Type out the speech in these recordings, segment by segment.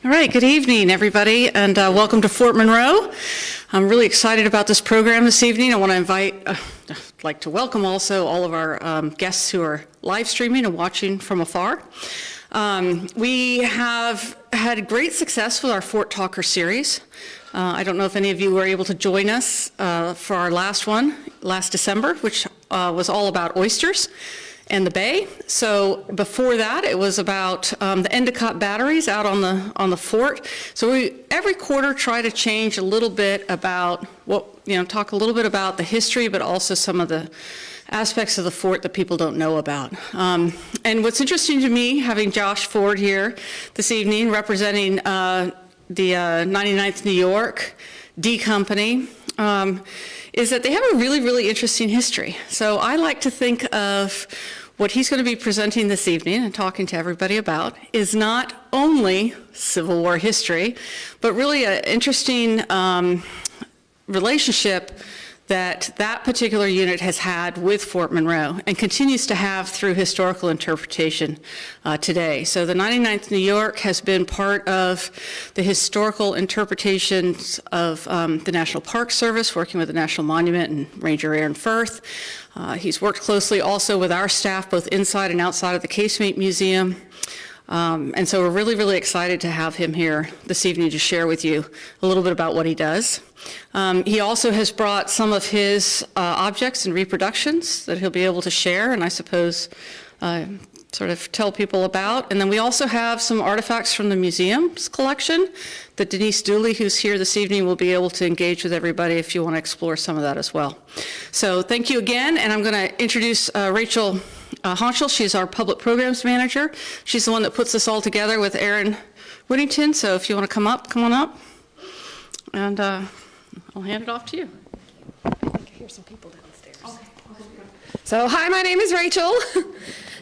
All right, good evening, everybody, and welcome to Fort Monroe. I'm really excited about this program this evening. I want to like to welcome also all of our guests who are live streaming and watching from afar. We have had great success with our Fort Talker series. I don't know if any of you were able to join us for our last one, last December, which was all about oysters and the bay. So before that, it was about the Endicott batteries out on the fort. So we every quarter try to change a little bit about talk a little bit about the history, but also some of the aspects of the fort that people don't know about. And what's interesting to me, having Josh Ford here this evening, representing the 99th New York D Company, is that they have a really, really interesting history. So I like to think of what he's going to be presenting this evening and talking to everybody about is not only Civil War history, but really an interesting relationship that particular unit has had with Fort Monroe and continues to have through historical interpretation today. So the 99th New York has been part of the historical interpretations of the National Park Service, working with the National Monument and Ranger Aaron Firth. He's worked closely also with our staff, both inside and outside of the Casemate Museum. And so we're really, really excited to have him here this evening to share with you a little bit about what he does. He also has brought some of his objects and reproductions that he'll be able to share and I suppose sort of tell people about. And then we also have some artifacts from the museum's collection that Denise Dooley, who's here this evening, will be able to engage with everybody if you want to explore some of that as well. So thank you again, and I'm going to introduce Rachel Honchel. She's our public programs manager. She's the one that puts this all together with Aaron Whittington. So if you want to come on up, and I'll hand it off to you. I think I hear some people downstairs. Okay. So hi, my name is Rachel.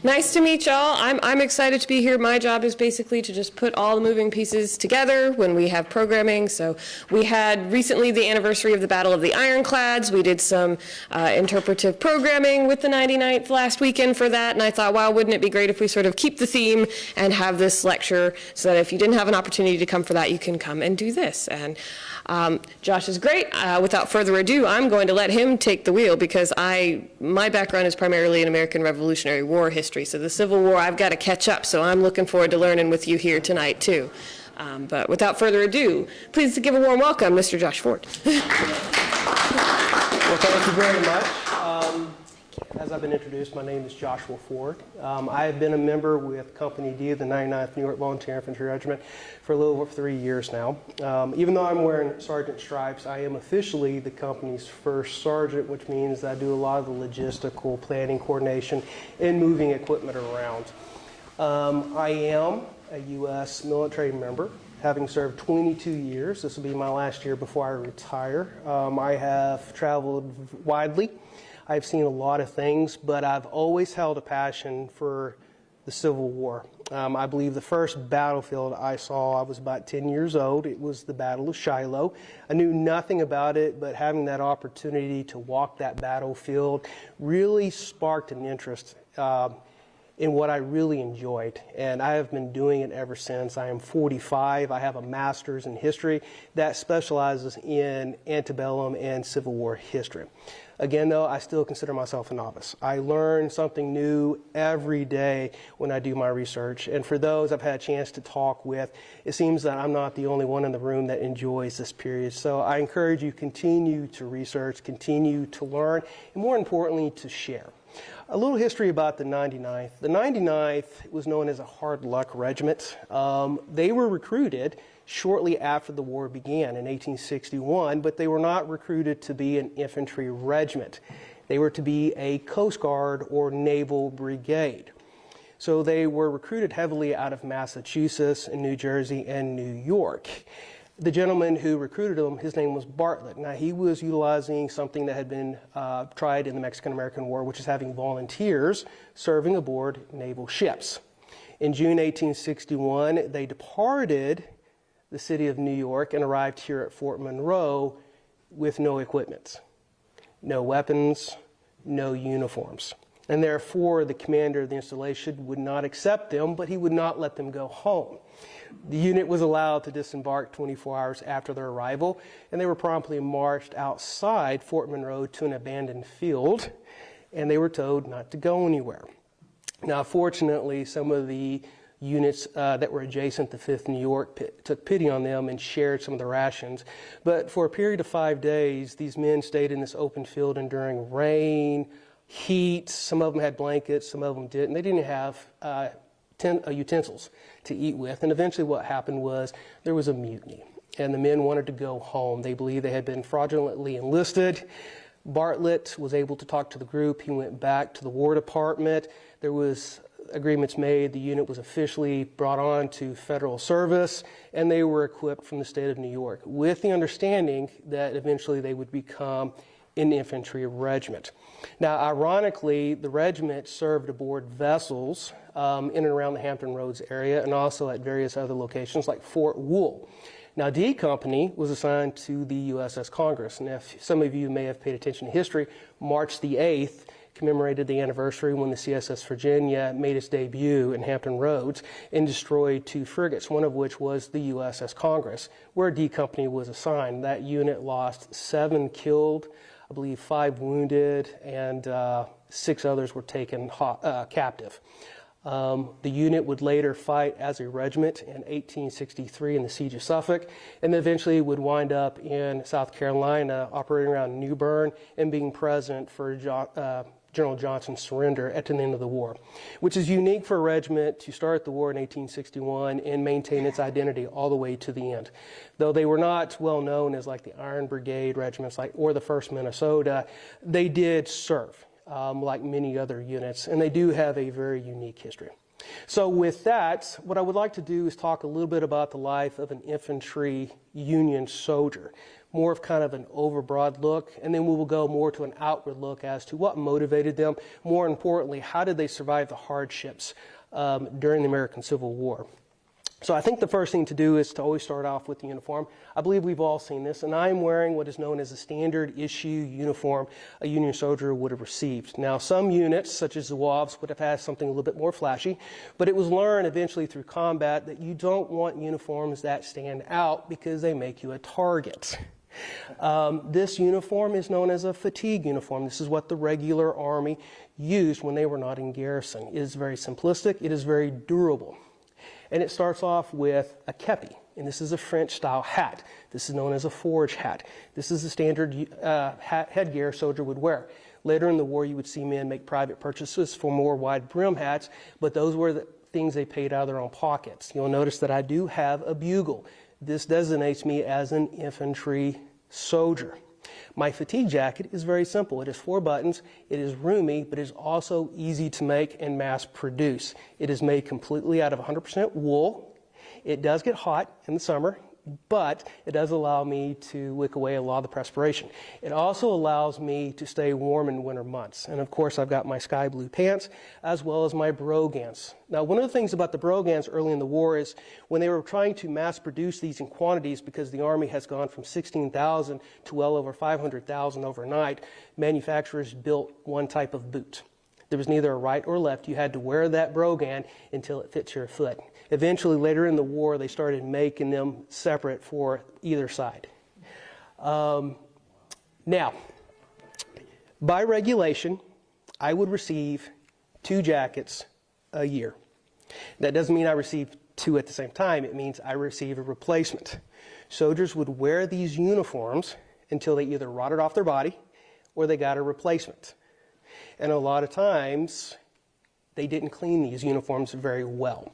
Nice to meet y'all. I'm excited to be here. My job is basically to just put all the moving pieces together when we have programming. So we had recently the anniversary of the Battle of the Ironclads. We did some interpretive programming with the 99th last weekend for that. And I thought, wow, wouldn't it be great if we sort of keep the theme and have this lecture so that if you didn't have an opportunity to come for that, you can come and do this. And Josh is great. Without further ado, I'm going to let him take the wheel because my background is primarily in American Revolutionary War history. So the Civil War, I've got to catch up. So I'm looking forward to learning with you here tonight, too. But without further ado, please give a warm welcome, Mr. Josh Ford. Well, thank you very much. As I've been introduced, my name is Joshua Ford. I have been a member with Company D of the 99th New York Volunteer Infantry Regiment for a little over 3 years now. Even though I'm wearing sergeant stripes, I am officially the company's first sergeant, which means I do a lot of the logistical planning, coordination, and moving equipment around. I am a U.S. military member, having served 22 years. This will be my last year before I retire. I have traveled widely. I've seen a lot of things, but I've always held a passion for the Civil War. I believe the first battlefield I saw, I was about 10 years old. It was the Battle of Shiloh. I knew nothing about it, but having that opportunity to walk that battlefield really sparked an interest in what I really enjoyed, and I have been doing it ever since. I am 45. I have a master's in history that specializes in antebellum and Civil War history. Again, though, I still consider myself a novice. I learn something new every day when I do my research, and for those I've had a chance to talk with, it seems that I'm not the only one in the room that enjoys this period. So I encourage you to continue to research, continue to learn, and more importantly, to share. A little history about the 99th. The 99th was known as a hard luck regiment. They were recruited shortly after the war began in 1861, but they were not recruited to be an infantry regiment. They were to be a Coast Guard or naval brigade. So they were recruited heavily out of Massachusetts and New Jersey and New York. The gentleman who recruited him, his name was Bartlett. Now, he was utilizing something that had been tried in the Mexican-American War, which is having volunteers serving aboard naval ships. In June 1861, they departed the city of New York and arrived here at Fort Monroe with no equipment, no weapons, no uniforms. And therefore, the commander of the installation would not accept them, but he would not let them go home. The unit was allowed to disembark 24 hours after their arrival, and they were promptly marched outside Fort Monroe to an abandoned field, and they were told not to go anywhere. Now, fortunately, some of the units that were adjacent to 5th New York took pity on them and shared some of the rations. But for a period of 5 days, these men stayed in this open field enduring rain, heat. Some of them had blankets, some of them didn't. They didn't have utensils to eat with. And eventually what happened was there was a mutiny, and the men wanted to go home. They believed they had been fraudulently enlisted. Bartlett was able to talk to the group. He went back to the War Department. There was agreements made. The unit was officially brought on to federal service, and they were equipped from the state of New York with the understanding that eventually they would become an infantry regiment. Now, ironically, the regiment served aboard vessels in and around the Hampton Roads area and also at various other locations like Fort Wool. Now, D Company was assigned to the USS Congress, and if some of you may have paid attention to history, March the 8th commemorated the anniversary when the CSS Virginia made its debut in Hampton Roads and destroyed 2 frigates, one of which was the USS Congress, where D Company was assigned. That unit lost 7 killed, I believe 5 wounded, and 6 others were taken captive. The unit would later fight as a regiment in 1863 in the Siege of Suffolk, and eventually would wind up in South Carolina, operating around New Bern and being present for General Johnson's surrender at the end of the war, which is unique for a regiment to start the war in 1861 and maintain its identity all the way to the end. Though they were not well known as like the Iron Brigade regiments or the 1st Minnesota, they did serve. Like many other units, and they do have a very unique history. So with that, what I would like to do is talk a little bit about the life of an infantry Union soldier, more of kind of an overbroad look, and then we will go more to an outward look as to what motivated them. More importantly, how did they survive the hardships during the American Civil War? So I think the first thing to do is to always start off with the uniform. I believe we've all seen this, and I'm wearing what is known as a standard issue uniform a Union soldier would have received. Now, some units, such as the WAVs, would have had something a little bit more flashy, but it was learned eventually through combat that you don't want uniforms that stand out because they make you a target. This uniform is known as a fatigue uniform. This is what the regular Army used when they were not in garrison. It is very simplistic. It is very durable. And it starts off with a kepi, and this is a French-style hat. This is known as a forage hat. This is the standard headgear a soldier would wear. Later in the war, you would see men make private purchases for more wide-brim hats, but those were the things they paid out of their own pockets. You'll notice that I do have a bugle. This designates me as an infantry soldier. My fatigue jacket is very simple. It has 4 buttons. It is roomy, but it is also easy to make and mass produce. It is made completely out of 100% wool. It does get hot in the summer, but it does allow me to wick away a lot of the perspiration. It also allows me to stay warm in winter months. And of course, I've got my sky blue pants as well as my brogans. Now, one of the things about the brogans early in the war is when they were trying to mass produce these in quantities, because the Army has gone from 16,000 to well over 500,000 overnight, manufacturers built one type of boot. There was neither a right or left. You had to wear that brogan until it fits your foot. Eventually, later in the war, they started making them separate for either side. Now, by regulation, I would receive 2 jackets a year. That doesn't mean I receive 2 at the same time. It means I receive a replacement. Soldiers would wear these uniforms until they either rotted off their body or they got a replacement. And a lot of times, they didn't clean these uniforms very well.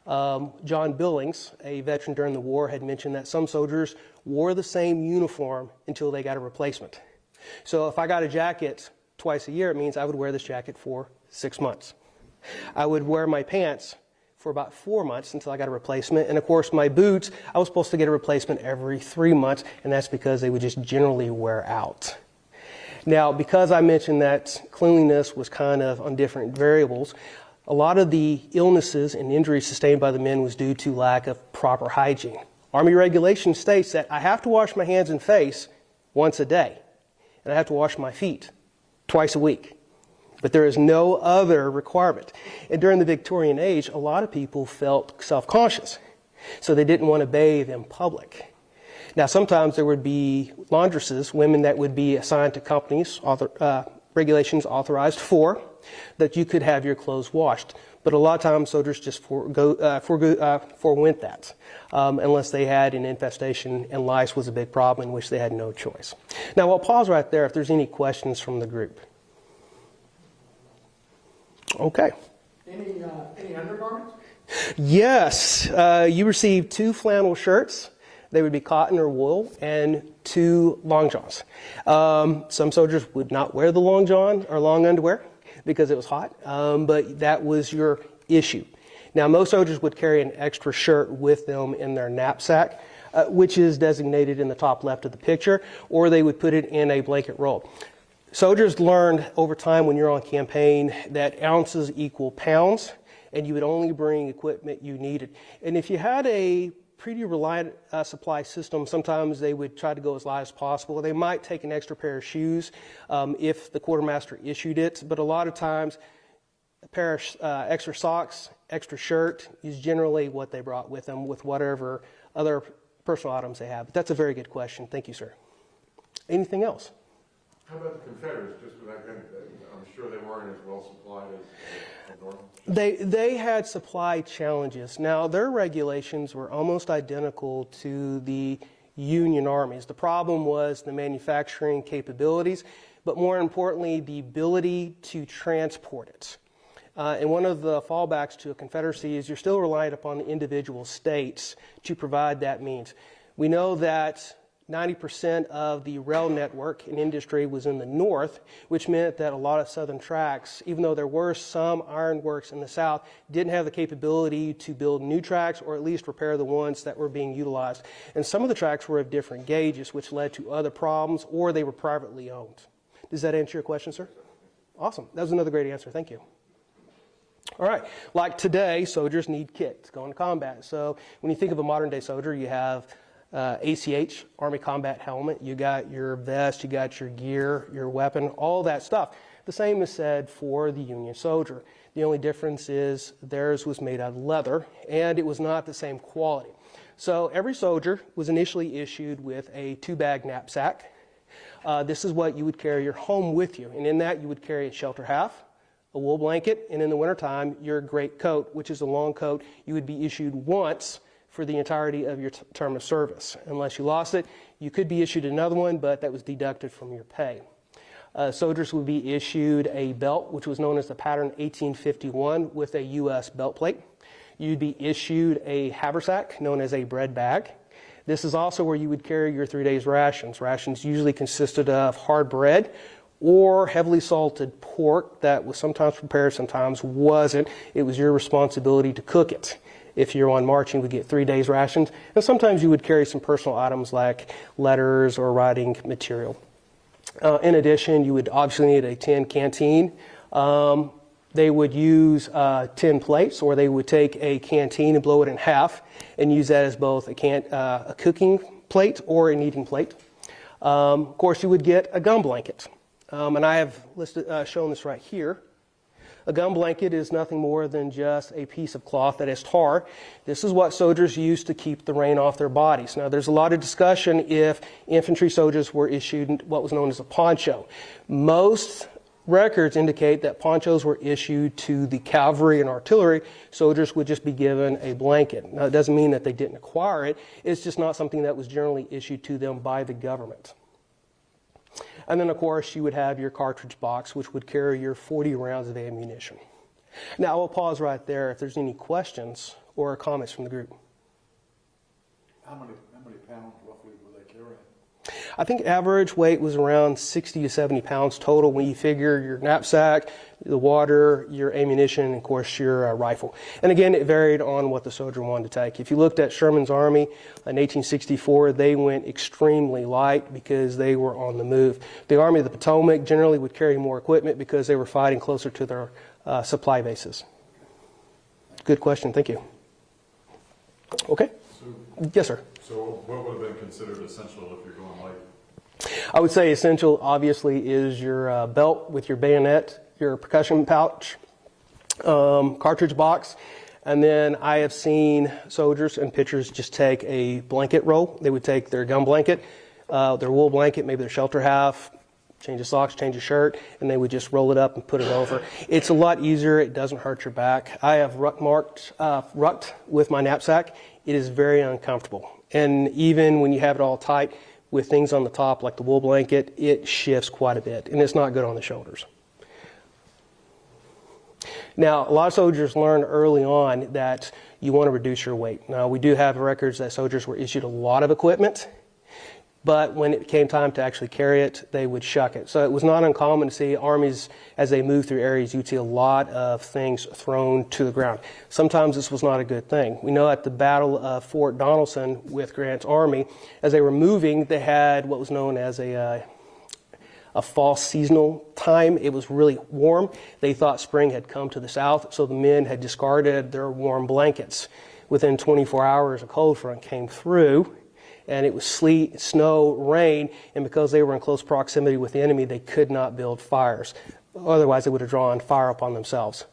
John Billings, a veteran during the war, had mentioned that some soldiers wore the same uniform until they got a replacement. So if I got a jacket twice a year, it means I would wear this jacket for 6 months. I would wear my pants for about 4 months until I got a replacement. And of course, my boots, I was supposed to get a replacement every 3 months, and that's because they would just generally wear out. Now, because I mentioned that cleanliness was kind of on different variables, a lot of the illnesses and injuries sustained by the men was due to lack of proper hygiene. Army regulation states that I have to wash my hands and face once a day, and I have to wash my feet twice a week. But there is no other requirement. And during the Victorian age, a lot of people felt self-conscious, so they didn't want to bathe in public. Now, sometimes there would be laundresses, women that would be assigned to companies, regulations authorized for, that you could have your clothes washed. But a lot of times soldiers just forwent that, unless they had an infestation and lice was a big problem in which they had no choice. Now, I'll pause right there if there's any questions from the group. Okay. Any undergarments? Yes. You received 2 flannel shirts. They would be cotton or wool, and 2 long johns. Some soldiers would not wear the long john or long underwear because it was hot, but that was your issue. Now, most soldiers would carry an extra shirt with them in their knapsack, which is designated in the top left of the picture, or they would put it in a blanket roll. Soldiers learned over time when you're on campaign that ounces equal pounds, and you would only bring equipment you needed. And if you had a pretty reliant supply system, sometimes they would try to go as light as possible. They might take an extra pair of shoes if the quartermaster issued it, but a lot of times a pair of extra socks, extra shirt is generally what they brought with them with whatever other personal items they have. But that's a very good question. Thank you, sir. Anything else? How about the Confederates? Just with that kind of thing, I'm sure they weren't as well supplied as North. They had supply challenges. Now, their regulations were almost identical to the Union armies. The problem was the manufacturing capabilities, but more importantly, the ability to transport it. And one of the fallbacks to a Confederacy is you're still reliant upon the individual states to provide that means. We know that 90% of the rail network and industry was in the north, which meant that a lot of southern tracks, even though there were some ironworks in the south, didn't have the capability to build new tracks or at least repair the ones that were being utilized. And some of the tracks were of different gauges, which led to other problems, or they were privately owned. Does that answer your question, sir? Awesome. That was another great answer. Thank you. All right. Like today, soldiers need kit to go into combat. So when you think of a modern day soldier, you have ACH, Army Combat Helmet, you got your vest, you got your gear, your weapon, all that stuff. The same is said for the Union soldier. The only difference is theirs was made out of leather, and it was not the same quality. So every soldier was initially issued with a 2-bag knapsack. This is what you would carry your home with you, and in that you would carry a shelter half, a wool blanket, and in the wintertime, your great coat, which is a long coat you would be issued once for the entirety of your term of service. Unless you lost it, you could be issued another one, but that was deducted from your pay. Soldiers would be issued a belt, which was known as the Pattern 1851, with a U.S. belt plate. You'd be issued a haversack, known as a bread bag. This is also where you would carry your 3 days rations. Rations usually consisted of hard bread or heavily salted pork that was sometimes prepared, sometimes wasn't. It was your responsibility to cook it. If you're on march, you would get 3 days rations, and sometimes you would carry some personal items like letters or writing material. In addition, you would obviously need a tin canteen. They would use tin plates, or they would take a canteen and blow it in half and use that as both a cooking plate or an eating plate. Of course, you would get a gum blanket, and I have shown this right here. A gum blanket is nothing more than just a piece of cloth that is tar. This is what soldiers used to keep the rain off their bodies. Now, there's a lot of discussion if infantry soldiers were issued what was known as a poncho. Most records indicate that ponchos were issued to the cavalry and artillery. Soldiers would just be given a blanket. Now, it doesn't mean that they didn't acquire it. It's just not something that was generally issued to them by the government. And then, of course, you would have your cartridge box, which would carry your 40 rounds of ammunition. Now, I will pause right there if there's any questions or comments from the group. How many pounds roughly were they carrying? I think average weight was around 60 to 70 pounds total when you figure your knapsack, the water, your ammunition, and of course your rifle. And again, it varied on what the soldier wanted to take. If you looked at Sherman's Army in 1864, they went extremely light because they were on the move. The Army of the Potomac generally would carry more equipment because they were fighting closer to their supply bases. Good question, thank you. Okay. Yes, sir. So what would have been considered essential if you're going light? I would say essential, obviously, is your belt with your bayonet your percussion pouch, cartridge box. And then I have seen soldiers and pitchers just take a blanket roll. They would take their gun blanket, their wool blanket, maybe their shelter half, change of socks, change of shirt, and they would just roll it up and put it over. It's a lot easier. It doesn't hurt your back. I have rucked with my knapsack. It is very uncomfortable. And even when you have it all tight with things on the top like the wool blanket, it shifts quite a bit, and it's not good on the shoulders. Now, a lot of soldiers learned early on that you want to reduce your weight. Now, we do have records that soldiers were issued a lot of equipment, but when it came time to actually carry it, they would shuck it. So it was not uncommon to see armies, as they move through areas, you'd see a lot of things thrown to the ground. Sometimes this was not a good thing. We know at the Battle of Fort Donelson with Grant's army, as they were moving, they had what was known as a false seasonal time. It was really warm. They thought spring had come to the south, so the men had discarded their warm blankets. Within 24 hours, a cold front came through, and it was sleet, snow, rain, and because they were in close proximity with the enemy, they could not build fires. Otherwise, they would have drawn fire upon themselves.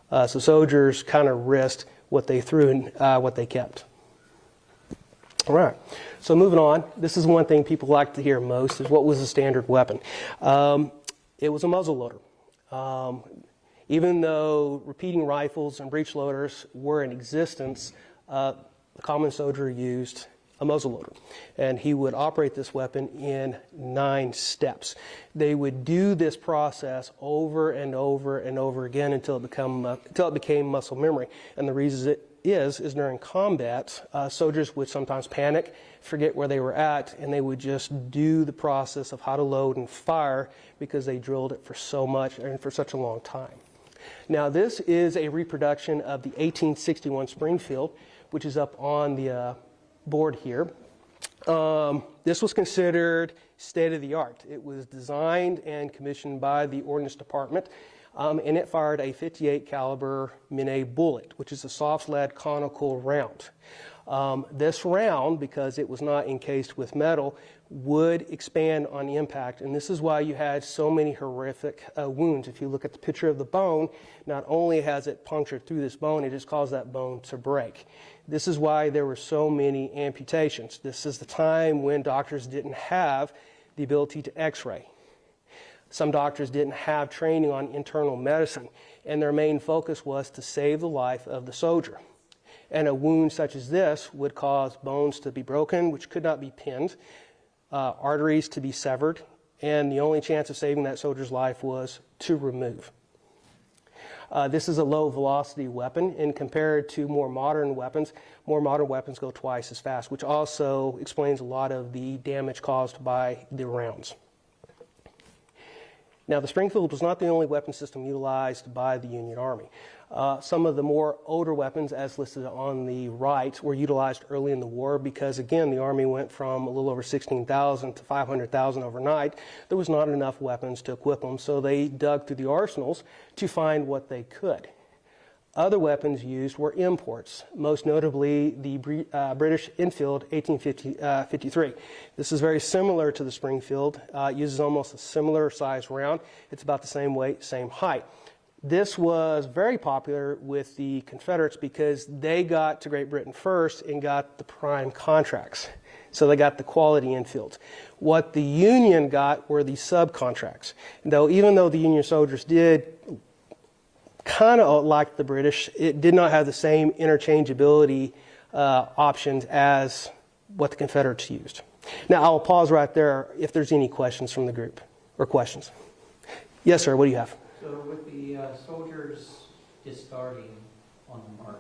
So soldiers kind of risked what they threw and what they kept. All right, so moving on. This is one thing people like to hear most, is what was the standard weapon? It was a muzzle loader. Even though repeating rifles and breech loaders were in existence, the common soldier used a muzzleloader, and he would operate this weapon in 9 steps. They would do this process over and over and over again until it became muscle memory. And the reason it is during combat, soldiers would sometimes panic, forget where they were at, and they would just do the process of how to load and fire because they drilled it for so much and for such a long time. Now, this is a reproduction of the 1861 Springfield, which is up on the board here. This was considered state-of-the-art. It was designed and commissioned by the Ordnance Department, and it fired a 58 caliber Minet bullet, which is a soft lead conical round. This round, because it was not encased with metal, would expand on impact, and this is why you had so many horrific wounds. If you look at the picture of the bone, not only has it punctured through this bone, it has caused that bone to break. This is why there were so many amputations. This is the time when doctors didn't have the ability to x-ray. Some doctors didn't have training on internal medicine, and their main focus was to save the life of the soldier. And a wound such as this would cause bones to be broken, which could not be pinned, arteries to be severed, and the only chance of saving that soldier's life was to remove. This is a low-velocity weapon, and compared to more modern weapons go twice as fast, which also explains a lot of the damage caused by the rounds. Now, the Springfield was not the only weapon system utilized by the Union Army. Some of the more older weapons, as listed on the right, were utilized early in the war because, again, the Army went from a little over 16,000 to 500,000 overnight. There was not enough weapons to equip them, so they dug through the arsenals to find what they could. Other weapons used were imports, most notably the British Enfield 1853. This is very similar to the Springfield. It uses almost a similar size round. It's about the same weight, same height. This was very popular with the Confederates because they got to Great Britain first and got the prime contracts. So they got the quality Enfields. What the Union got were the subcontracts. Even though the Union soldiers did kind of like the British, it did not have the same interchangeability options as what the Confederates used. Now, I'll pause right there if there's any questions from the group or questions. Yes, sir, what do you have? So with the soldiers discarding on the march,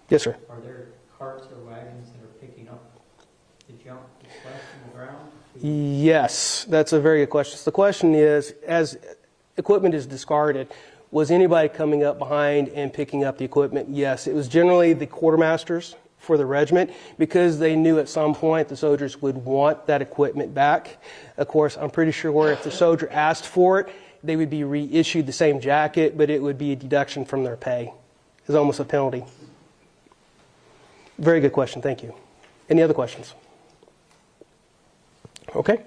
Yes, sir. are there carts or wagons that are picking up the junk that's left in the ground? Yes, that's a very good question. So the question is, as equipment is discarded, was anybody coming up behind and picking up the equipment? Yes, it was generally the quartermasters for the regiment because they knew at some point the soldiers would want that equipment back. Of course, I'm pretty sure if the soldier asked for it, they would be reissued the same jacket, but it would be a deduction from their pay. It's almost a penalty. Very good question. Thank you. Any other questions? Okay.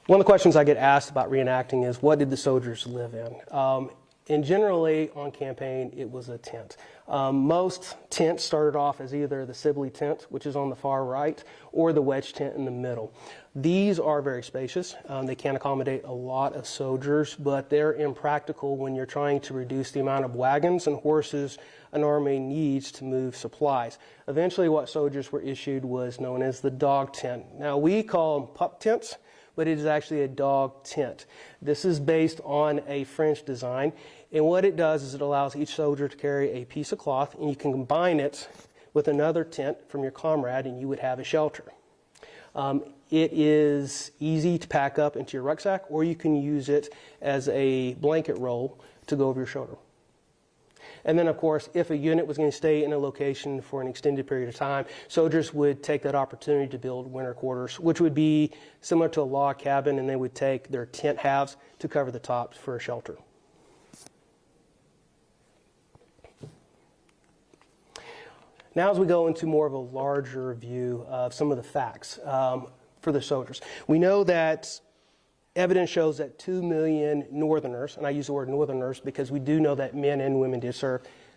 One of the questions I get asked about reenacting is, what did the soldiers live in? And generally on campaign, it was a tent. Most tents started off as either the Sibley tent, which is on the far right, or the wedge tent in the middle. These are very spacious. They can accommodate a lot of soldiers, but they're impractical when you're trying to reduce the amount of wagons and horses an army needs to move supplies. Eventually, what soldiers were issued was known as the dog tent. Now, we call them pup tents, but it is actually a dog tent. This is based on a French design, and what it does is it allows each soldier to carry a piece of cloth, and you can combine it with another tent from your comrade, and you would have a shelter. It is easy to pack up into your rucksack, or you can use it as a blanket roll to go over your shoulder. And then, of course, if a unit was going to stay in a location for an extended period of time, soldiers would take that opportunity to build winter quarters, which would be similar to a log cabin, and they would take their tent halves to cover the tops for a shelter. Now, as we go into more of a larger view of some of the facts for the soldiers, we know that evidence shows that 2 million Northerners, and I use the word Northerners because we do know that men and women did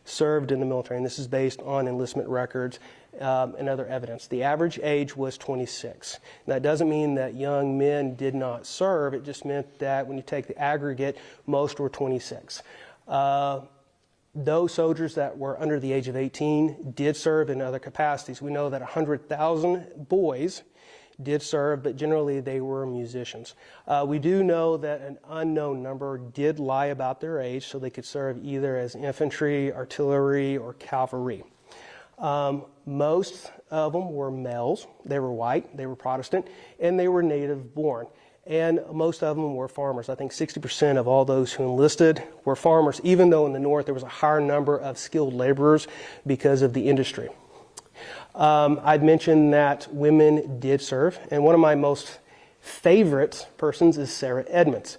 served in the military, and this is based on enlistment records and other evidence. The average age was 26. That doesn't mean that young men did not serve. It just meant that when you take the aggregate, most were 26. Those soldiers that were under the age of 18 did serve in other capacities. We know that 100,000 boys did serve, but generally they were musicians. We do know that an unknown number did lie about their age, so they could serve either as infantry, artillery, or cavalry. Most of them were males. They were white, they were Protestant, and they were native born. And most of them were farmers. I think 60% of all those who enlisted were farmers, even though in the North there was a higher number of skilled laborers because of the industry. I'd mentioned that women did serve, and one of my most favorite persons is Sarah Edmonds.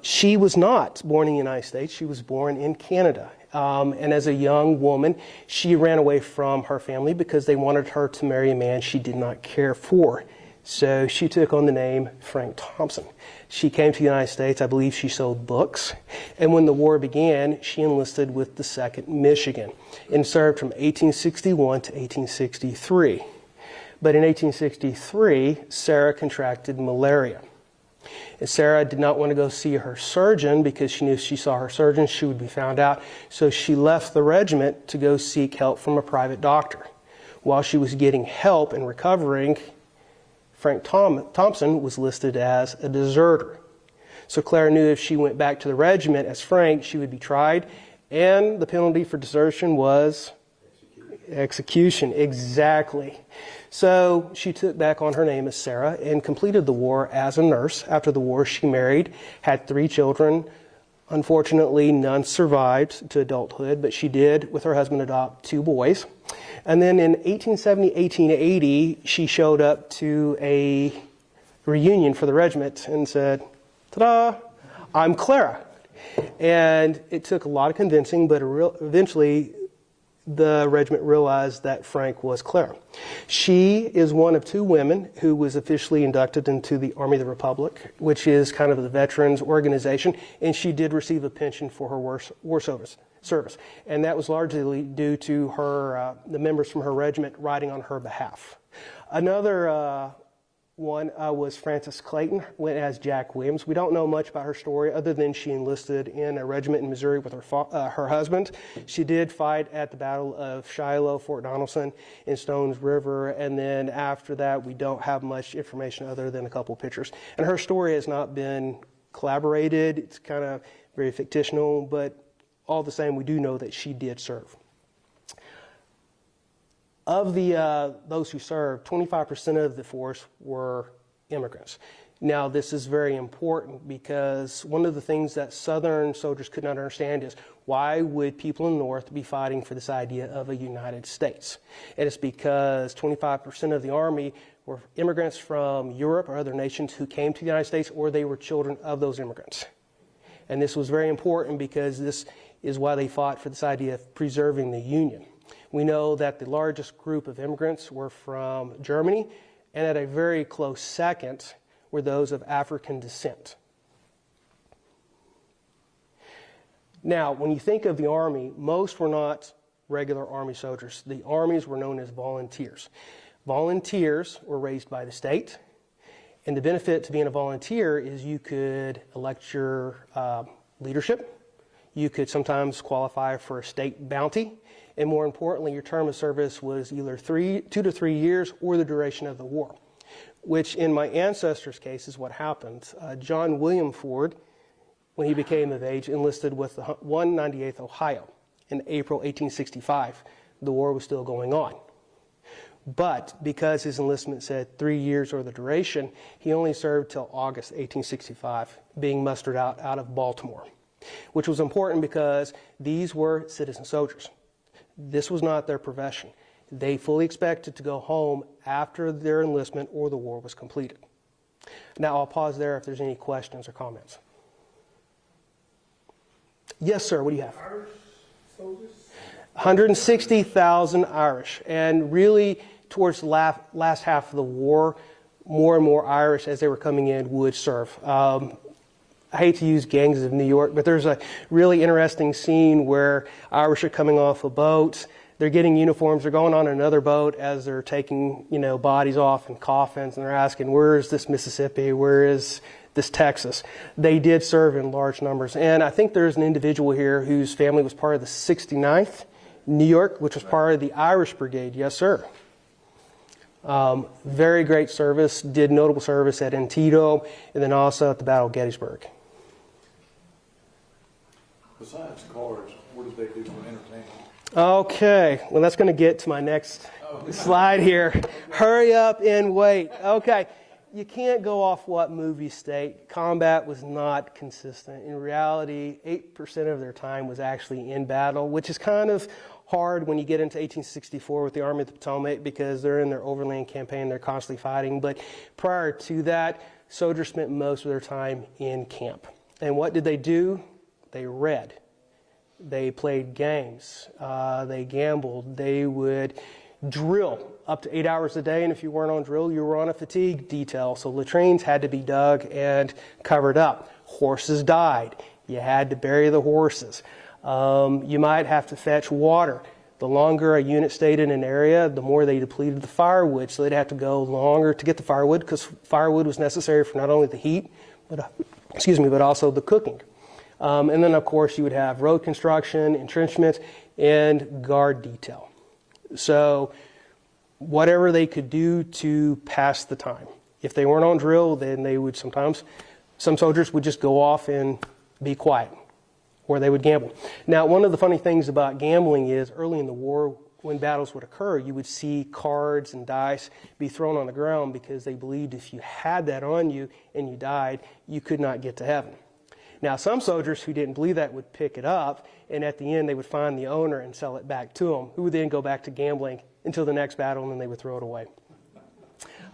She was not born in the United States. She was born in Canada. And as a young woman, she ran away from her family because they wanted her to marry a man she did not care for. So she took on the name Frank Thompson. She came to the United States. I believe she sold books. And when the war began, she enlisted with the 2nd Michigan and served from 1861 to 1863. But in 1863, Sarah contracted malaria. And Sarah did not want to go see her surgeon because she knew if she saw her surgeon, she would be found out. So she left the regiment to go seek help from a private doctor. While she was getting help and recovering, Frank Thompson was listed as a deserter. So Clara knew if she went back to the regiment as Frank, she would be tried, and the penalty for desertion was execution. Exactly. So she took back on her name as Sarah and completed the war as a nurse. After the war, she married, had 3 children. Unfortunately, none survived to adulthood, but she did, with her husband, adopt 2 boys. And then in 1870, 1880, she showed up to a reunion for the regiment and said, "Ta-da, I'm Clara." And it took a lot of convincing, but eventually the regiment realized that Frank was Clara. She is one of 2 women who was officially inducted into the Army of the Republic, which is kind of the veterans organization, and she did receive a pension for her war service. And that was largely due to her, the members from her regiment riding on her behalf. Another one was Frances Clayton, went as Jack Williams. We don't know much about her story other than she enlisted in a regiment in Missouri with her husband. She did fight at the Battle of Shiloh, Fort Donelson, and Stones River, and then after that we don't have much information other than a couple pictures. And her story has not been collaborated. It's kind of very fictional, but all the same, we do know that she did serve. Of those who served, 25% of the force were immigrants. Now, this is very important because one of the things that Southern soldiers could not understand is why would people in the North be fighting for this idea of a United States? And it's because 25% of the Army were immigrants from Europe or other nations who came to the United States, or they were children of those immigrants. And this was very important because this is why they fought for this idea of preserving the Union. We know that the largest group of immigrants were from Germany, and at a very close second were those of African descent. Now, when you think of the Army, most were not regular Army soldiers. The armies were known as volunteers. Volunteers were raised by the state, and the benefit to being a volunteer is you could elect your leadership. You could sometimes qualify for a state bounty, and more importantly, your term of service was either 2 to 3 years or the duration of the war, which in my ancestors' case is what happened. John William Ford, when he became of age, enlisted with the 198th Ohio in April 1865. The war was still going on. But because his enlistment said 3 years or the duration, he only served till August 1865, being mustered out of Baltimore, which was important because these were citizen soldiers. This was not their profession. They fully expected to go home after their enlistment or the war was completed. Now I'll pause there if there's any questions or comments. Yes, sir, what do you have? Irish soldiers? 160,000 Irish, and really towards the last half of the war, more and more Irish as they were coming in would serve. I hate to use Gangs of New York, but there's a really interesting scene where Irish are coming off a boat. They're getting uniforms. They're going on another boat as they're taking, bodies off in coffins, and they're asking, where is this Mississippi? Where is this Texas? They did serve in large numbers. And I think there's an individual here whose family was part of the 69th New York, which was part of the Irish Brigade. Yes, sir. Very great service. Did notable service at Antietam and then also at the Battle of Gettysburg. Besides cars, what did they do for entertainment? Okay, well, that's going to get to my next slide here. Hurry up and wait. Okay, you can't go off what movies state. Combat was not consistent. In reality, 8% of their time was actually in battle, which is kind of hard when you get into 1864 with the Army of the Potomac because they're in their overland campaign, they're constantly fighting. But prior to that, soldiers spent most of their time in camp. And what did they do? They read. They played games. They gambled. They would drill up to 8 hours a day, and if you weren't on drill, you were on a fatigue detail. So latrines had to be dug and covered up. Horses died. You had to bury the horses. You might have to fetch water. The longer a unit stayed in an area, the more they depleted the firewood. So they'd have to go longer to get the firewood because firewood was necessary for not only the heat, but also the cooking. And then, of course, you would have road construction, entrenchments, and guard detail. So whatever they could do to pass the time. If they weren't on drill, then they would some soldiers would just go off and be quiet, or they would gamble. Now, one of the funny things about gambling is early in the war, when battles would occur, you would see cards and dice be thrown on the ground because they believed if you had that on you and you died, you could not get to heaven. Now, some soldiers who didn't believe that would pick it up, and at the end they would find the owner and sell it back to them, who would then go back to gambling until the next battle, and then they would throw it away.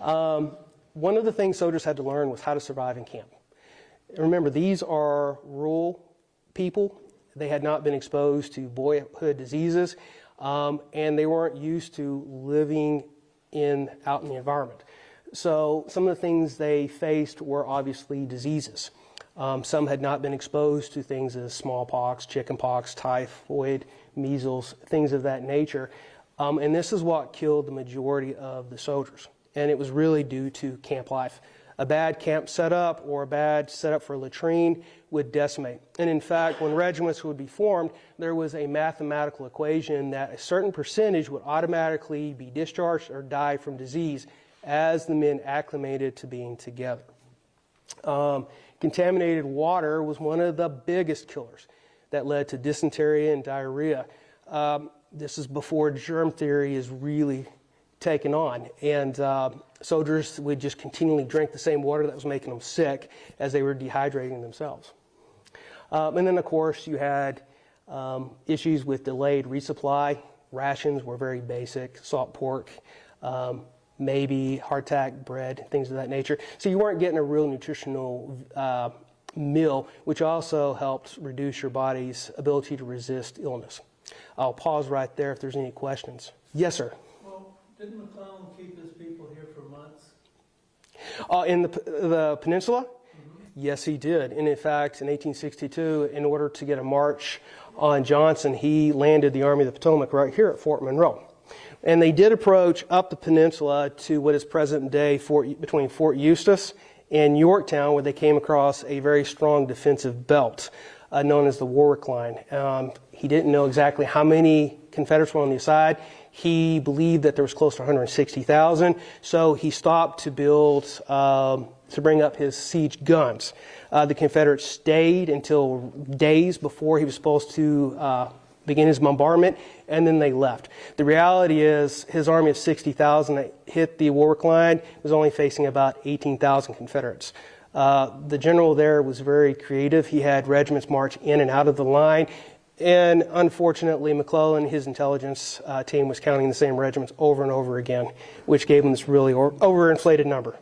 One of the things soldiers had to learn was how to survive in camp. Remember, these are rural people. They had not been exposed to boyhood diseases, and they weren't used to living out in the environment. So some of the things they faced were obviously diseases. Some had not been exposed to things as smallpox, chickenpox, typhoid, measles, things of that nature. And this is what killed the majority of the soldiers. And it was really due to camp life. A bad camp setup or a bad setup for a latrine would decimate. And in fact, when regiments would be formed, there was a mathematical equation that a certain percentage would automatically be discharged or die from disease as the men acclimated to being together. Contaminated water was one of the biggest killers that led to dysentery and diarrhea. This is before germ theory is really taken on, and soldiers would just continually drink the same water that was making them sick as they were dehydrating themselves. And then, of course, you had issues with delayed resupply. Rations were very basic: salt pork, maybe hardtack bread, things of that nature. So you weren't getting a real nutritional meal, which also helped reduce your body's ability to resist illness. I'll pause right there if there's any questions. Yes, sir. Well, didn't McClellan keep his people here for months? In the peninsula? Yes, he did. And in fact, in 1862, in order to get a march on Johnson, he landed the Army of the Potomac right here at Fort Monroe. And they did approach up the peninsula to what is present day between Fort Eustis and Yorktown, where they came across a very strong defensive belt known as the Warwick Line. He didn't know exactly how many Confederates were on the side. He believed that there was close to 160,000, so he stopped to build, to bring up his siege guns. The Confederates stayed until days before he was supposed to begin his bombardment, and then they left. The reality is his army of 60,000 that hit the Warwick Line was only facing about 18,000 Confederates. The general there was very creative. He had regiments march in and out of the line. And unfortunately, McClellan, his intelligence team, was counting the same regiments over and over again, which gave him this really overinflated number.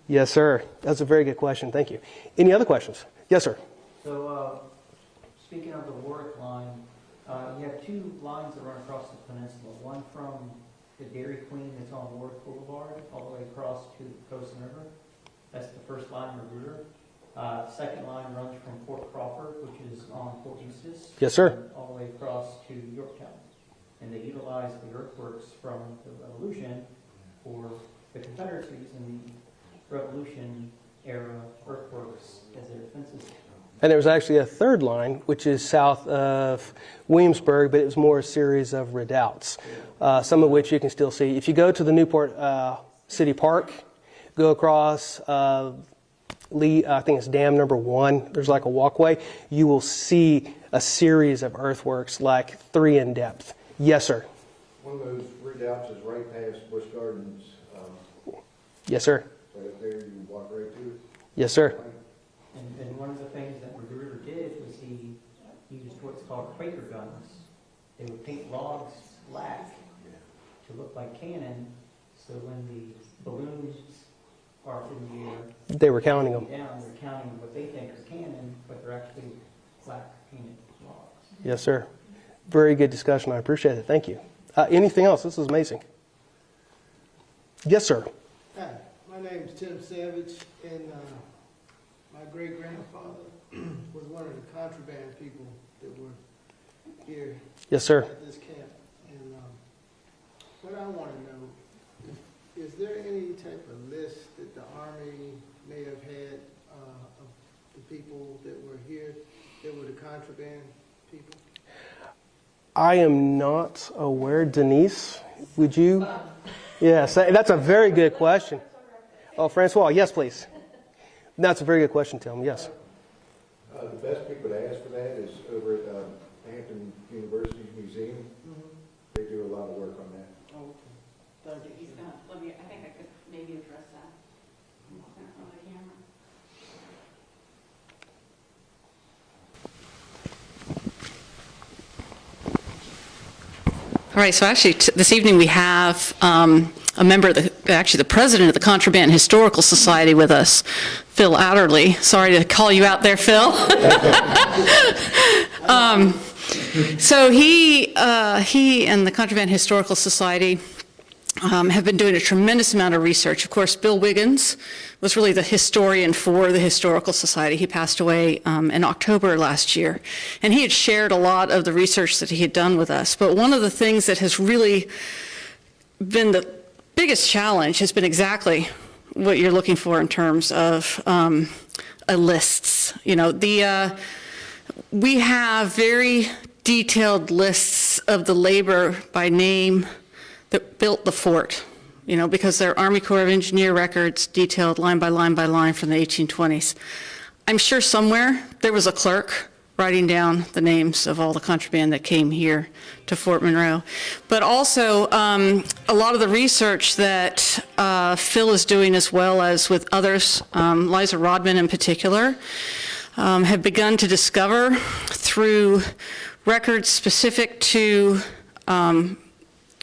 Yes, sir. That's a very good question. Thank you. Any other questions? Yes, sir. So, speaking of the Warwick Line, you have two lines that run across the peninsula. One from the Dairy Queen that's on Warwick Boulevard all the way across to the Coast River. That's the first line, Magruder. Second line runs from Fort Crawford, which is on Fort Eustis. Yes, sir. All the way across to Yorktown. And they utilize the earthworks from the Revolution for the Confederacies and the Revolution era earthworks as their defenses. And there was actually a third line, which is south of Williamsburg, but it was more a series of redoubts, some of which you can still see. If you go to the Newport City Park, go across Lee, I think it's dam number 1, there's like a walkway, you will see a series of earthworks, like 3 in depth. Yes, sir. One of those redoubts is right past Busch Gardens. Yes, sir. Right up there, you walk right to it. Yes, sir. And one of the things that Magruder did was he used what's called Quaker guns. They would paint logs black to look like cannon, so when the balloons are in the air, They were counting them. down, they're counting what they think are cannon, but they're actually black painted logs. Yes, sir. Very good discussion. I appreciate it. Thank you. Anything else? This is amazing. Yes, sir. Hi, my name is Tim Savage, and my great-grandfather was one of the contraband people that were here Yes, sir. at this camp. And what I want to know, is there any type of list that the Army may have had of the people that were here that were the contraband people? I am not aware. Denise, would you? Yes, that's a very good question. Oh, Francois, yes, please. That's a very good question, Tim. Yes. The best people to ask for that is over at Hampton University Museum. They do a lot of work on that. Oh, okay. Thank you. He's gonna, I think I could maybe address that. I'm looking at the camera. All right, so actually this evening we have a member of the president of the Contraband Historical Society with us, Phil Adderley. Sorry to call you out there, Phil. So he and the Contraband Historical Society have been doing a tremendous amount of research. Of course, Bill Wiggins was really the historian for the Historical Society. He passed away in October last year, and he had shared a lot of the research that he had done with us. But one of the things that has really been the biggest challenge has been exactly what you're looking for in terms of lists. You know, we have very detailed lists of the labor by name that built the fort, you know, because they're Army Corps of Engineer records detailed line by line by line from the 1820s. I'm sure somewhere there was a clerk writing down the names of all the contraband that came here to Fort Monroe. But also, a lot of the research that Phil is doing, as well as with others, Liza Rodman in particular, have begun to discover through records specific to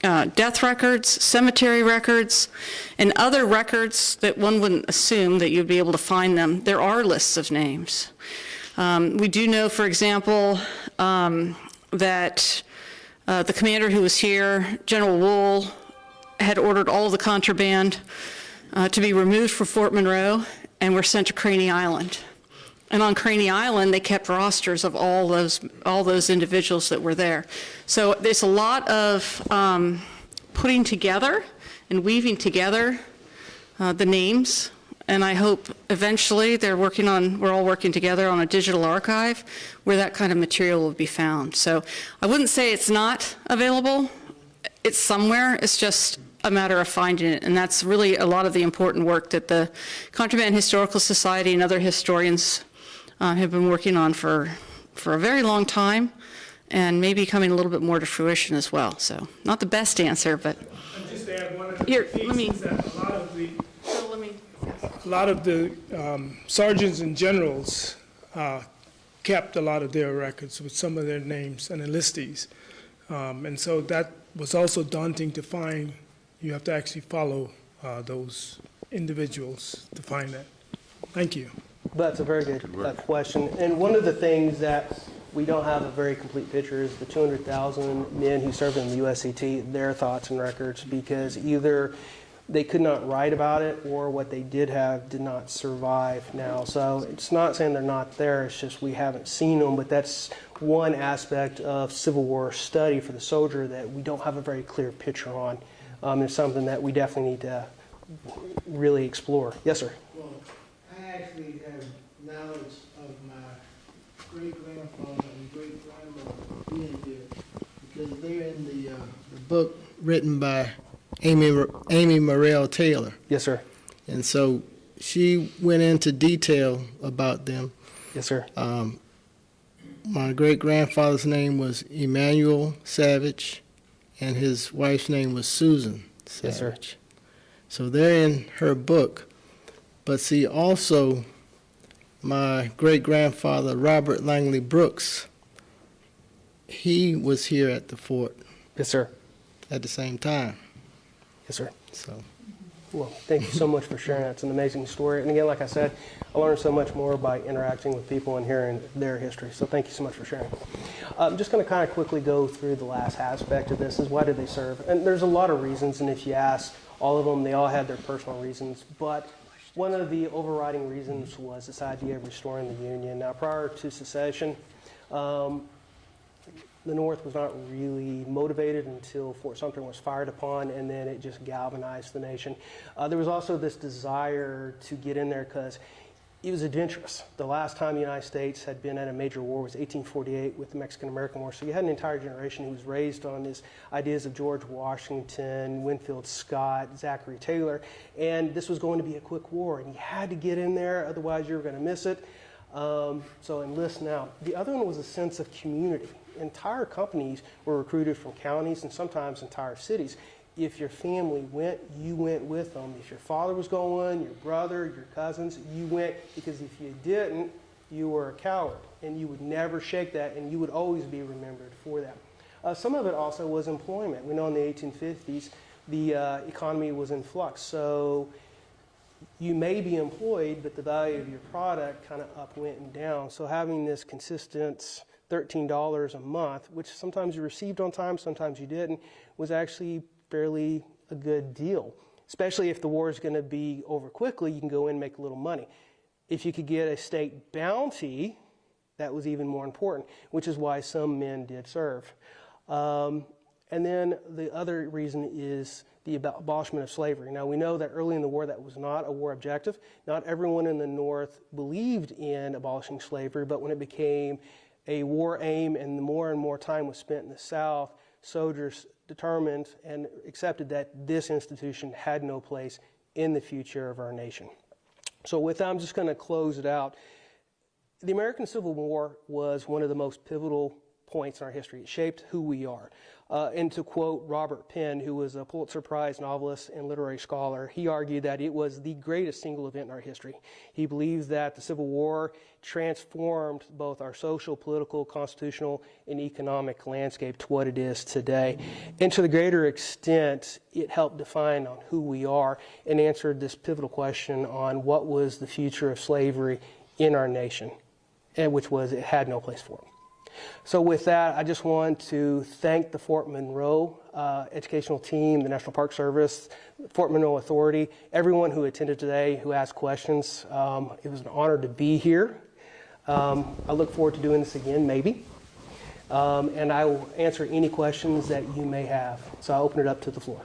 death records, cemetery records, and other records that one wouldn't assume that you'd be able to find them. There are lists of names. We do know, for example, that the commander who was here, General Wool, had ordered all of the contraband to be removed from Fort Monroe and were sent to Craney Island. And on Craney Island, they kept rosters of all those individuals that were there. So there's a lot of putting together and weaving together the names. And I hope eventually we're all working together on a digital archive where that kind of material will be found. So I wouldn't say it's not available. It's somewhere. It's just a matter of finding it. And that's really a lot of the important work that the Contraband Historical Society and other historians have been working on for a very long time, and maybe coming a little bit more to fruition as well. So not the best answer, but And just to add one of the Here, things let me- is that a lot of the sergeants and generals kept a lot of their records with some of their names and enlistees. And so that was also daunting to find. You have to actually follow those individuals to find that. Thank you. That's a very good question. And one of the things that we don't have a very complete picture is the 200,000 men who served in the USCT, their thoughts and records, because either they could not write about it or what they did have did not survive now. So it's not saying they're not there, it's just we haven't seen them, but that's one aspect of Civil War study for the soldier that we don't have a very clear picture on. It's something that we definitely need to really explore. Yes, sir. Well, I actually have knowledge of my great-grandfather and great-grandmother being here because they're in the book written by Amy Morrell Taylor. Yes, sir. And so she went into detail about them. Yes, sir. My great-grandfather's name was Emmanuel Savage, and his wife's name was Susan Savage. Yes, sir. So they're in her book. But see, also, my great-grandfather, Robert Langley Brooks, he was here at the fort Yes, sir. at the same time. Yes, sir. So, Well, thank you so much for sharing that. It's an amazing story. And again, like I said, I learned so much more by interacting with people and hearing their history. So thank you so much for sharing. I'm just going to kind of quickly go through the last aspect of this is why did they serve? And there's a lot of reasons. And if you ask all of them, they all had their personal reasons. But one of the overriding reasons was this idea of restoring the Union. Now, prior to secession, the North was not really motivated until Fort Sumter was fired upon, and then it just galvanized the nation. There was also this desire to get in there because it was adventurous. The last time the United States had been at a major war was 1848 with the Mexican-American War. So you had an entire generation who was raised on these ideas of George Washington, Winfield Scott, Zachary Taylor, and this was going to be a quick war, and you had to get in there, otherwise you were going to miss it. So enlist now. The other one was a sense of community. Entire companies were recruited from counties and sometimes entire cities. If your family went, you went with them. If your father was going, your brother, your cousins, you went, because if you didn't, you were a coward, and you would never shake that, and you would always be remembered for that. Some of it also was employment. We know in the 1850s, the economy was in flux, so you may be employed, but the value of your product kind of up, went, and down. So having this consistent $13 a month, which sometimes you received on time, sometimes you didn't, was actually fairly a good deal. Especially if the war is going to be over quickly, you can go in and make a little money. If you could get a state bounty, that was even more important, which is why some men did serve. And then the other reason is the abolishment of slavery. Now, we know that early in the war that was not a war objective. Not everyone in the North believed in abolishing slavery, but when it became a war aim and the more time was spent in the South, soldiers determined and accepted that this institution had no place in the future of our nation. So with that, I'm just going to close it out. The American Civil War was one of the most pivotal points in our history. It shaped who we are. And to quote Robert Penn, who was a Pulitzer Prize novelist and literary scholar, he argued that it was the greatest single event in our history. He believes that the Civil War transformed both our social, political, constitutional, and economic landscape to what it is today. And to the greater extent, it helped define on who we are and answered this pivotal question on what was the future of slavery in our nation, and which was it had no place for it. So with that, I just want to thank the Fort Monroe educational team, the National Park Service, Fort Monroe Authority, everyone who attended today, who asked questions. It was an honor to be here. I look forward to doing this again, maybe. And I will answer any questions that you may have. So I'll open it up to the floor.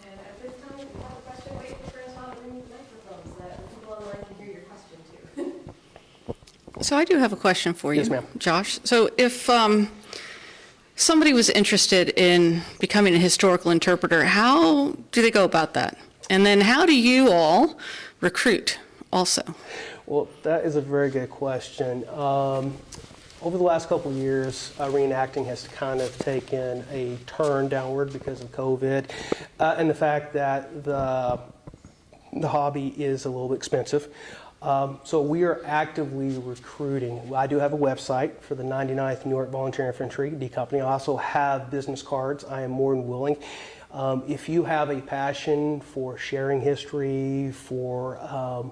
And at this time, if you have a question, wait for Grandpa to ring the microphone so that the people online can hear your question too. So I do have a question for you. Yes, ma'am. Josh. So if somebody was interested in becoming a historical interpreter, how do they go about that? And then how do you all recruit also? Well, that is a very good question. Over the last couple of years, reenacting has kind of taken a turn downward because of COVID and the fact that the hobby is a little bit expensive. So we are actively recruiting. I do have a website for the 99th New York Volunteer Infantry D Company. I also have business cards. I am more than willing. If you have a passion for sharing history, for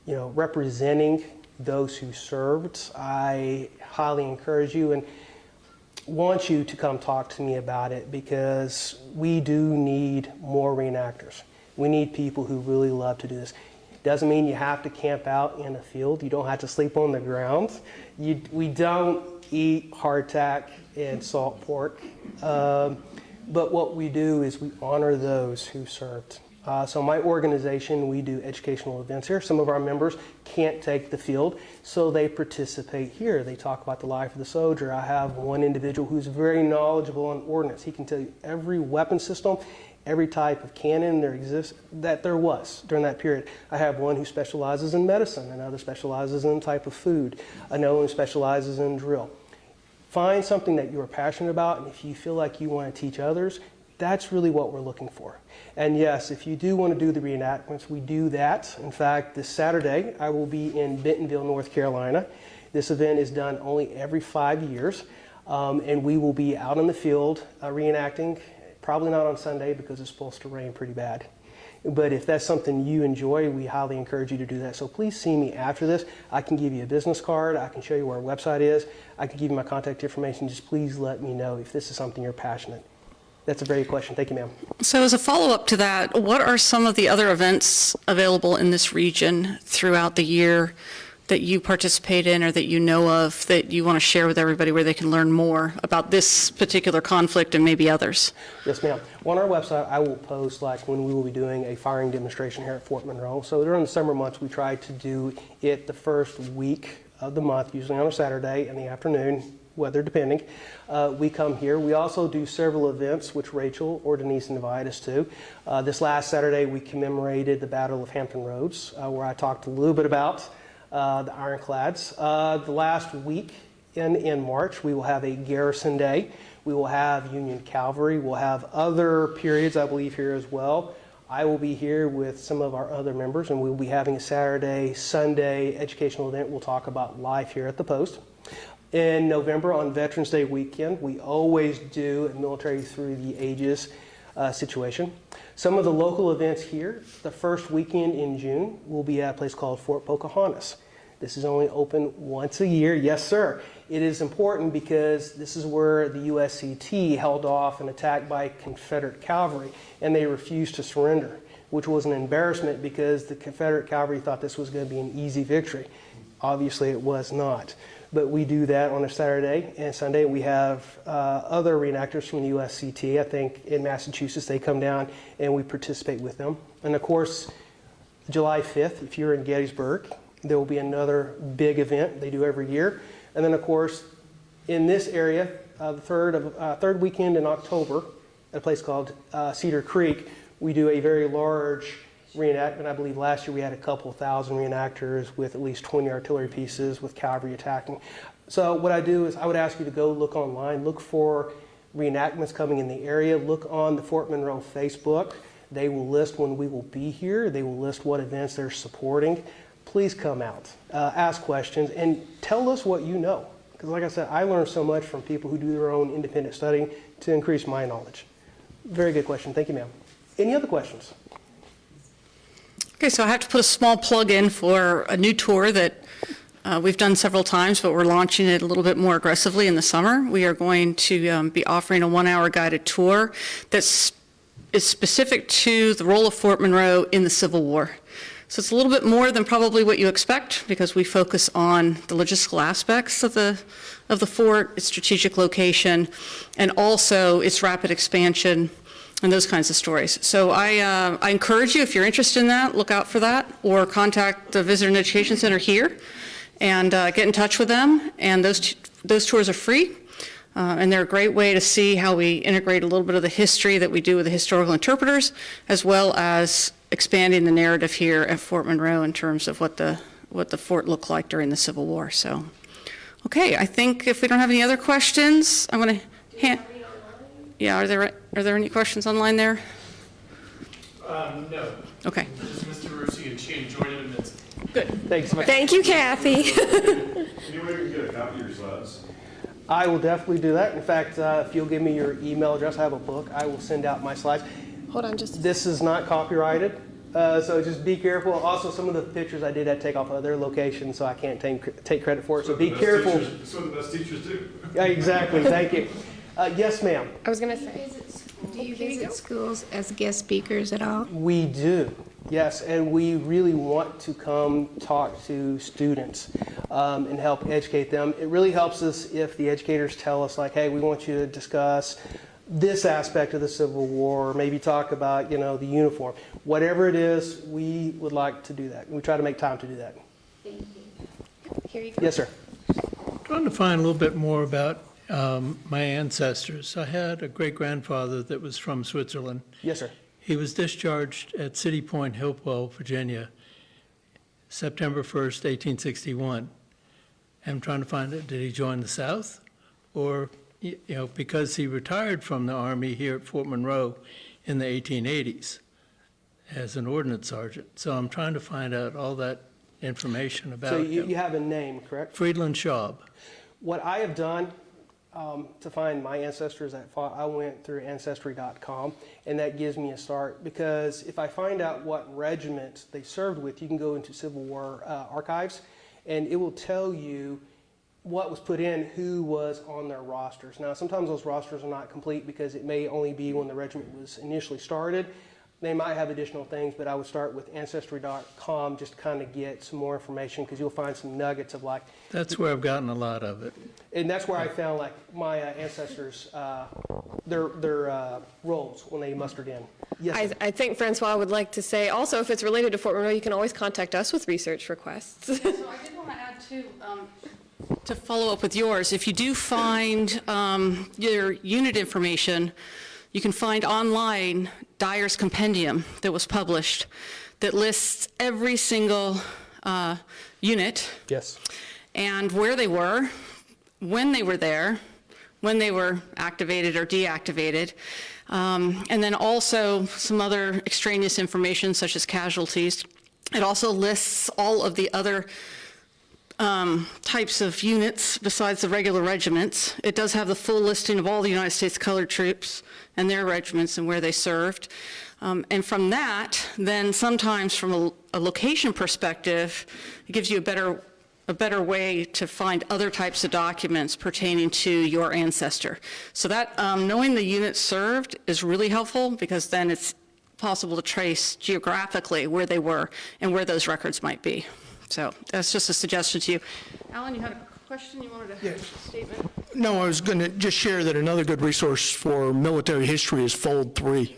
representing those who served, I highly encourage you and want you to come talk to me about it, because we do need more reenactors. We need people who really love to do this. Doesn't mean you have to camp out in a field. You don't have to sleep on the ground. We don't eat hardtack and salt pork. But what we do is we honor those who served. So my organization, we do educational events here. Some of our members can't take the field, so they participate here. They talk about the life of the soldier. I have one individual who's very knowledgeable on ordnance. He can tell you every weapon system, every type of cannon that there was during that period. I have one who specializes in medicine, another specializes in type of food, another one specializes in drill. Find something that you're passionate about, and if you feel like you want to teach others, that's really what we're looking for. And yes, if you do want to do the reenactments, we do that. In fact, this Saturday, I will be in Bentonville, North Carolina. This event is done only every 5 years, and we will be out in the field reenacting, probably not on Sunday because it's supposed to rain pretty bad. But if that's something you enjoy, we highly encourage you to do that. So please see me after this. I can give you a business card. I can show you where our website is. I can give you my contact information. Just please let me know if this is something you're passionate. That's a very good question. Thank you, ma'am. So as a follow-up to that, what are some of the other events available in this region throughout the year that you participate in or that you know of that you want to share with everybody where they can learn more about this particular conflict and maybe others? Yes, ma'am. On our website, I will post like when we will be doing a firing demonstration here at Fort Monroe. So during the summer months, we try to do it the first week of the month, usually on a Saturday in the afternoon, weather depending. We come here. We also do several events which Rachel or Denise invite us to. This last Saturday we commemorated the Battle of Hampton Roads, where I talked a little bit about the ironclads. The last week in March we will have a Garrison Day. We will have Union Cavalry. We'll have other periods I believe here as well. I will be here with some of our other members, and we'll be having a Saturday, Sunday educational event. We'll talk about life here at the post. In November, on Veterans Day weekend, we always do a military through the ages situation. Some of the local events here, the first weekend in June, will be at a place called Fort Pocahontas. This is only open once a year. Yes, sir. It is important because this is where the USCT held off an attack by Confederate cavalry, and they refused to surrender, which was an embarrassment because the Confederate cavalry thought this was going to be an easy victory. Obviously, it was not. But we do that on a Saturday and Sunday. We have other reenactors from the USCT. I think in Massachusetts they come down and we participate with them. And of course, July 5th, if you're in Gettysburg, there will be another big event they do every year. And then of course, in this area, the third weekend in October, at a place called Cedar Creek, we do a very large reenactment. I believe last year we had a couple thousand reenactors with at least 20 artillery pieces with cavalry attacking. So what I do is I would ask you to go look online, look for reenactments coming in the area, look on the Fort Monroe Facebook. They will list when we will be here. They will list what events they're supporting. Please come out, ask questions, and tell us what you know. Because like I said, I learn so much from people who do their own independent studying to increase my knowledge. Very good question. Thank you, ma'am. Any other questions? Okay, so I have to put a small plug in for a new tour that we've done several times, but we're launching it a little bit more aggressively in the summer. We are going to be offering a 1-hour guided tour is specific to the role of Fort Monroe in the Civil War. So it's a little bit more than probably what you expect, because we focus on the logistical aspects of the fort, its strategic location, and also its rapid expansion and those kinds of stories. So I encourage you, if you're interested in that, look out for that, or contact the Visitor and Education Center here and get in touch with them. And those tours are free, and they're a great way to see how we integrate a little bit of the history that we do with the historical interpreters, as well as expanding the narrative here at Fort Monroe in terms of what the fort looked like during the Civil War. So, okay, I think if we don't have any other questions, I'm going to hand. Yeah, are there any questions online there? No. Okay. Just Mr. Rusi and she enjoyed it immensely. Good. Thanks so much. Thank you, Kathy. Any way we can get a copy of your slides? I will definitely do that. In fact, if you'll give me your email address, I have a book. I will send out my slides. Hold on just a This is not copyrighted, so just be careful. Also, some of the pictures I did had to take off other locations, so I can't take credit for it. So be careful. That's what the best teachers do. Yeah, exactly. Thank you. Yes, ma'am. I was going to say. Do you visit schools as guest speakers at all? We do, yes, and we really want to come talk to students and help educate them. It really helps us if the educators tell us, like, hey, we want you to discuss this aspect of the Civil War, or maybe talk about, the uniform. Whatever it is, we would like to do that. We try to make time to do that. Thank you. Here you go. Yes, sir. Trying to find a little bit more about my ancestors. I had a great-grandfather that was from Switzerland. Yes, sir. He was discharged at City Point, Hopewell, Virginia, September 1st, 1861. I'm trying to find out, did he join the South? Or, because he retired from the Army here at Fort Monroe in the 1880s as an ordnance sergeant. So I'm trying to find out all that information about So him. you have a name, correct? Friedland Schaub. What I have done to find my ancestors, I went through Ancestry.com, and that gives me a start, because if I find out what regiment they served with, you can go into Civil War archives, and it will tell you what was put in, who was on their rosters. Now, sometimes those rosters are not complete because it may only be when the regiment was initially started. They might have additional things, but I would start with Ancestry.com just to kind of get some more information, because you'll find some nuggets of like. That's where I've gotten a lot of it. And that's where I found like my ancestors, their roles when they mustered in. Yes, sir. I think Francois would like to say also, if it's related to Fort Monroe, you can always contact us with research requests. So I did want to add too, to follow up with yours, if you do find your unit information, you can find online Dyer's Compendium that was published that lists every single unit Yes. and where they were, when they were there, when they were activated or deactivated, and then also some other extraneous information such as casualties. It also lists all of the other types of units besides the regular regiments. It does have the full listing of all the United States colored troops and their regiments and where they served. And from that, then sometimes from a location perspective, it gives you a better way to find other types of documents pertaining to your ancestor. So that knowing the units served is really helpful, because then it's possible to trace geographically where they were and where those records might be. So that's just a suggestion to you. Alan, you had a question you wanted to statement? No, I was going to just share that another good resource for military history is Fold 3,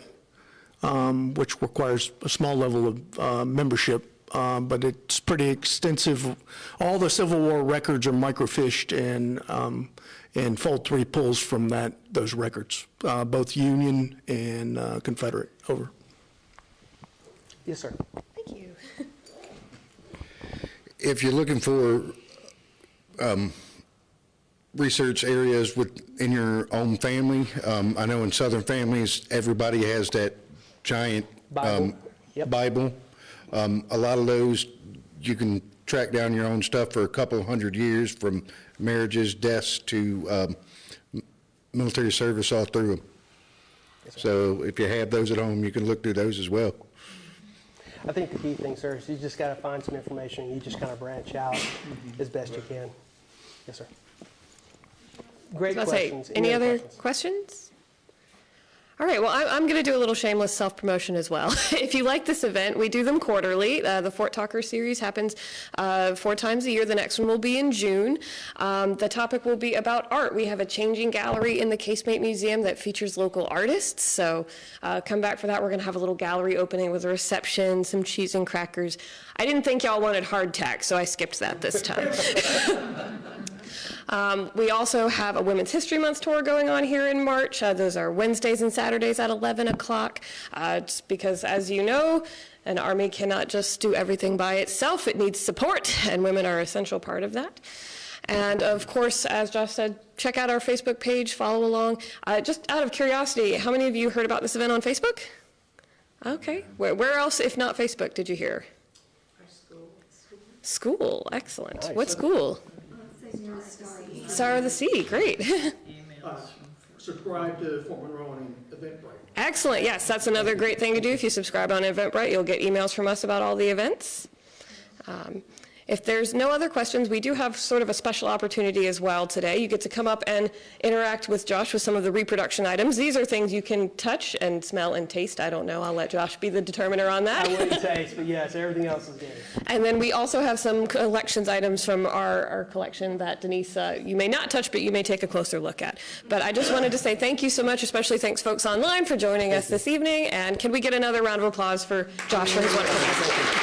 which requires a small level of membership, but it's pretty extensive. All the Civil War records are microfished, and Fold 3 pulls from those records, both Union and Confederate. Over. Yes, sir. Thank you. If you're looking for research areas within your own family, I know in Southern families, everybody has that giant Bible. Yep. Bible. A lot of those, you can track down your own stuff for a couple hundred years, from marriages, deaths, to military service, all through them. So if you have those at home, you can look through those as well. I think the key thing, sir, is you just got to find some information, and you just kind of branch out as best you can. Yes, sir. Great I'll say, questions. any other questions? All right, well, I'm going to do a little shameless self-promotion as well. If you like this event, we do them quarterly. The Fort Talker series happens 4 times a year. The next one will be in June. The topic will be about art. We have a changing gallery in the Casemate Museum that features local artists, so come back for that. We're going to have a little gallery opening with a reception, some cheese and crackers. I didn't think y'all wanted hardtack, so I skipped that this time. We also have a Women's History Month tour going on here in March. Those are Wednesdays and Saturdays at 11 o'clock. It's because, as you know, an Army cannot just do everything by itself. It needs support, and women are an essential part of that. And of course, as Josh said, check out our Facebook page, follow along. Just out of curiosity, how many of you heard about this event on Facebook? Okay. Where else, if not Facebook, did you hear? Our school. School, excellent. Nice. What school? Star of the Sea, great. Subscribe to Fort Monroe on Eventbrite. Excellent, yes, that's another great thing to do. If you subscribe on Eventbrite, you'll get emails from us about all the events. If there's no other questions, we do have sort of a special opportunity as well today. You get to come up and interact with Josh with some of the reproduction items. These are things you can touch and smell and taste. I don't know, I'll let Josh be the determiner on that. I wouldn't taste, but yes, everything else is good. And then we also have some collections items from our collection that Denise, you may not touch, but you may take a closer look at. But I just wanted to say thank you so much, especially thanks folks online for joining us this evening. And can we get another round of applause for Josh for his wonderful presentation?